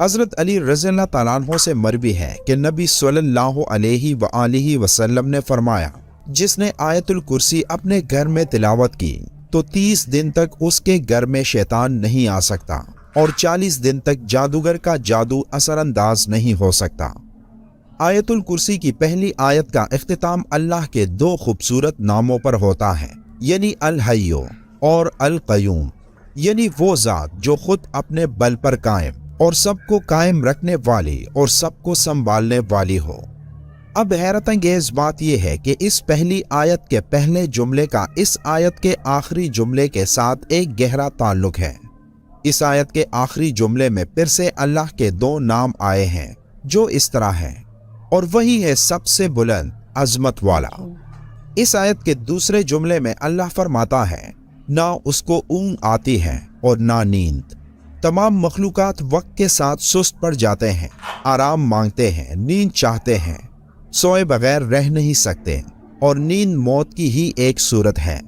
حضرت علی رضی اللہ تعالیٰ عنہ سے مروی ہے کہ نبی صلی اللہ علیہ وآلہ وسلم نے فرمایا، جس نے آیت الکرسی اپنے گھر میں تلاوت کی تو 30 دن تک اس کے گھر میں شیطان نہیں آ سکتا اور 40 دن تک جادوگر کا جادو اثر انداز نہیں ہو سکتا۔ آیت الکرسی کی پہلی آیت کا اختتام اللہ کے 2 خوبصورت ناموں پر ہوتا ہے، یعنی الحی اور القیوم، یعنی وہ ذات جو خود اپنے بل پر قائم اور سب کو قائم رکھنے والی اور سب کو سنبھالنے والی ہو۔ اب حیرت انگیز بات یہ ہے کہ اس پہلی آیت کے پہلے جملے کا اس آیت کے آخری جملے کے ساتھ ایک گہرا تعلق ہے۔ اس آیت کے آخری جملے میں پھر سے اللہ کے 2 نام آئے ہیں جو اس طرح ہیں، اور وہی ہے سب سے بلند عظمت والا۔ اس آیت کے دوسرے جملے میں اللہ فرماتا ہے، نہ اس کو اونگ آتی ہے اور نہ نیند۔ تمام مخلوقات وقت کے ساتھ سست پڑ جاتے ہیں، آرام مانگتے ہیں، نیند چاہتے ہیں، سوئے بغیر رہ نہیں سکتے، اور نیند موت کی ہی ایک صورت ہے۔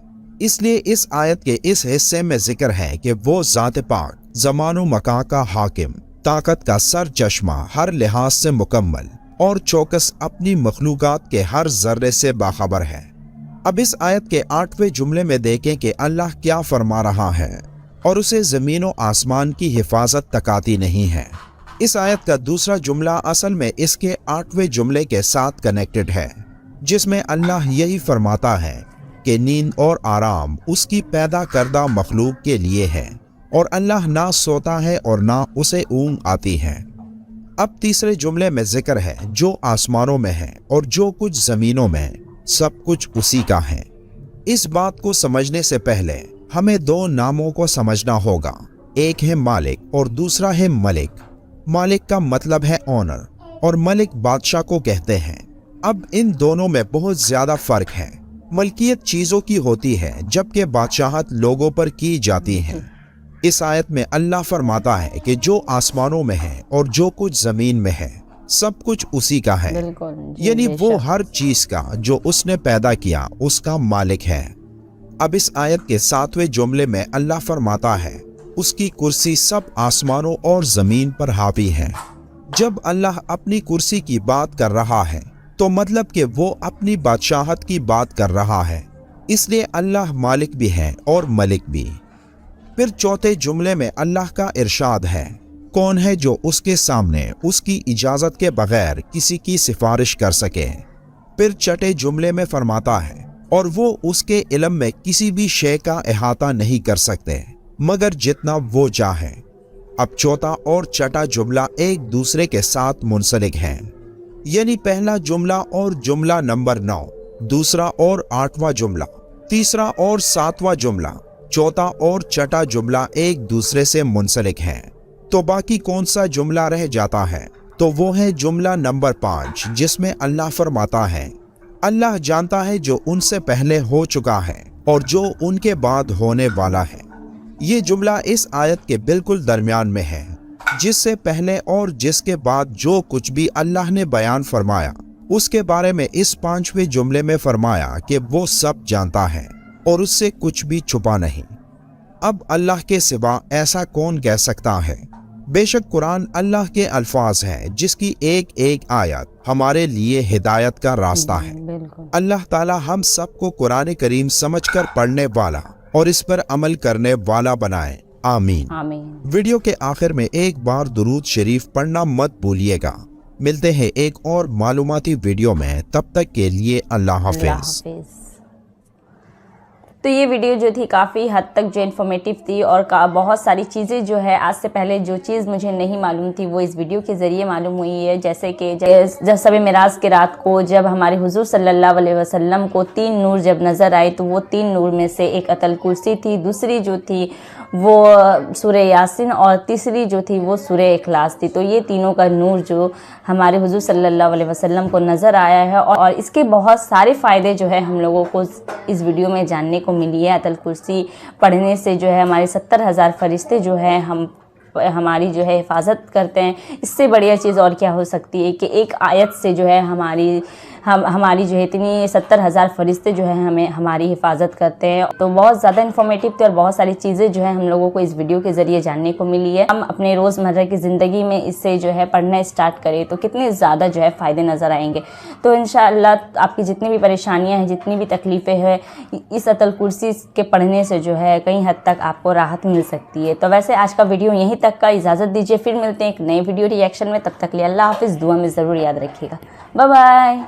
اس لیے اس آیت کے اس حصے میں ذکر ہے کہ وہ ذات پاک، زمان و مکان کا حاکم، طاقت کا سر چشمہ، ہر لحاظ سے مکمل اور چوکس، اپنی مخلوقات کے ہر ذرے سے باخبر ہے۔ اب اس آیت کے 8ویں جملے میں دیکھیں کہ اللہ کیا فرما رہا ہے، اور اسے زمین و آسمان کی حفاظت تک آتی نہیں ہے۔ اس آیت کا دوسرا جملہ اصل میں اس کے 8ویں جملے کے ساتھ کنیکٹڈ ہے، جس میں اللہ یہی فرماتا ہے کہ نیند اور آرام اس کی پیدا کردہ مخلوق کے لیے ہے، اور اللہ نہ سوتا ہے اور نہ اسے اونگ آتی ہے۔ اب تیسرے جملے میں ذکر ہے، جو آسمانوں میں ہے اور جو کچھ زمینوں میں، سب کچھ اسی کا ہے۔ اس بات کو سمجھنے سے پہلے ہمیں 2 ناموں کو سمجھنا ہوگا، ایک ہے مالک اور دوسرا ہے ملک۔ مالک کا مطلب ہے اونر، اور ملک بادشاہ کو کہتے ہیں۔ اب ان دونوں میں بہت زیادہ فرق ہے۔ ملکیت چیزوں کی ہوتی ہے، جبکہ بادشاہت لوگوں پر کی جاتی ہے۔ اس آیت میں اللہ فرماتا ہے کہ جو آسمانوں میں ہے اور جو کچھ زمین میں ہے، سب کچھ اسی کا ہے، یعنی وہ ہر چیز کا جو اس نے پیدا کیا اس کا مالک ہے۔ اب اس آیت کے 7ویں جملے میں اللہ فرماتا ہے، اس کی کرسی سب آسمانوں اور زمین پر حاوی ہے۔ جب اللہ اپنی کرسی کی بات کر رہا ہے تو مطلب کہ وہ اپنی بادشاہت کی بات کر رہا ہے، اس لیے اللہ مالک بھی ہے اور ملک بھی۔ پھر 4تھے جملے میں اللہ کا ارشاد ہے، کون ہے جو اس کے سامنے اس کی اجازت کے بغیر کسی کی سفارش کر سکے۔ پھر 6 جملے میں فرماتا ہے، اور وہ اس کے علم میں کسی بھی شے کا احاطہ نہیں کر سکتے مگر جتنا وہ چاہے۔ اب 4تھا اور 6واں جملہ ایک دوسرے کے ساتھ منسلک ہیں، یعنی پہلا جملہ اور جملہ نمبر 9، دوسرا اور 8واں جملہ، تیسرا اور 7واں جملہ، 4تھا اور 6واں جملہ ایک دوسرے سے منسلک ہیں۔ تو باقی کون سا جملہ رہ جاتا ہے؟ تو وہ ہے جملہ نمبر 5، جس میں اللہ فرماتا ہے، اللہ جانتا ہے جو ان سے پہلے ہو چکا ہے اور جو ان کے بعد ہونے والا ہے۔ یہ جملہ اس آیت کے بالکل درمیان میں ہے، جس سے پہلے اور جس کے بعد جو کچھ بھی اللہ نے بیان فرمایا، اس کے بارے میں اس 5ویں جملے میں فرمایا کہ وہ سب جانتا ہے اور اس سے کچھ بھی چھپا نہیں۔ اب اللہ کے سوا ایسا کون کہہ سکتا ہے؟ بے شک قرآن اللہ کے الفاظ ہیں، جس کی ایک ایک آیت ہمارے لیے ہدایت کا راستہ ہے۔ اللہ تعالی ہم سب کو قرآن کریم سمجھ کر پڑھنے والا اور اس پر عمل کرنے والا بنائے، آمین۔ ویڈیو کے آخر میں ایک بار درود شریف پڑھنا مت بھولیے گا۔ ملتے ہیں ایک اور معلوماتی ویڈیو میں، تب تک کے لیے اللہ حافظ۔ تو یہ ویڈیو جو تھی کافی حد تک جو انفارمیٹیو تھی، اور بہت ساری چیزیں جو ہے آج سے پہلے جو چیز مجھے نہیں معلوم تھی وہ اس ویڈیو کے ذریعے معلوم ہوئی ہے۔ جیسے کہ جب شب معراج کی رات کو جب ہمارے حضور صلی اللہ علیہ وسلم کو 3 نور جب نظر آئے تو وہ 3 نور میں سے ایک آیت الکرسی تھی، دوسری جو تھی وہ سورہ یاسین، اور تیسری جو تھی وہ سورہ اخلاص تھی۔ تو یہ تینوں کا نور جو ہمارے حضور صلی اللہ علیہ وسلم کو نظر آیا ہے، اور اس کے بہت سارے فائدے جو ہے ہم لوگوں کو اس ویڈیو میں جاننے کو ملی ہے۔ آیت الکرسی پڑھنے سے جو ہے ہمارے 70,000 فرشتے جو ہے ہماری جو ہے حفاظت کرتے ہیں۔ اس سے بڑھیا چیز اور کیا ہو سکتی ہے کہ ایک آیت سے جو ہے ہماری ہماری جو ہے اتنی 70,000 فرشتے جو ہے ہمیں ہماری حفاظت کرتے ہیں. تو بہت زیادہ انفارمیٹیو تھی اور بہت ساری چیزیں جو ہے ہم لوگوں کو اس ویڈیو کے ذریعے جاننے کو ملی ہے. ہم اپنے روزمرہ کی زندگی میں اس سے جو ہے پڑھنا اسٹارٹ کریں تو کتنے زیادہ جو ہے فائدے نظر آئیں گے. تو انشاءاللہ آپ کی جتنی بھی پریشانیاں ہیں، جتنی بھی تکلیفیں ہیں، اس آیت الکرسی کے پڑھنے سے جو ہے کئی حد تک آپ کو راحت مل سکتی ہے. تو ویسے آج کا ویڈیو یہیں تک کا. اجازت دیجیے، پھر ملتے ہیں ایک نئے ویڈیو ری ایکشن میں. تب تک لیے اللہ حافظ. دعا میں ضرور یاد رکھیے گا. Bye bye.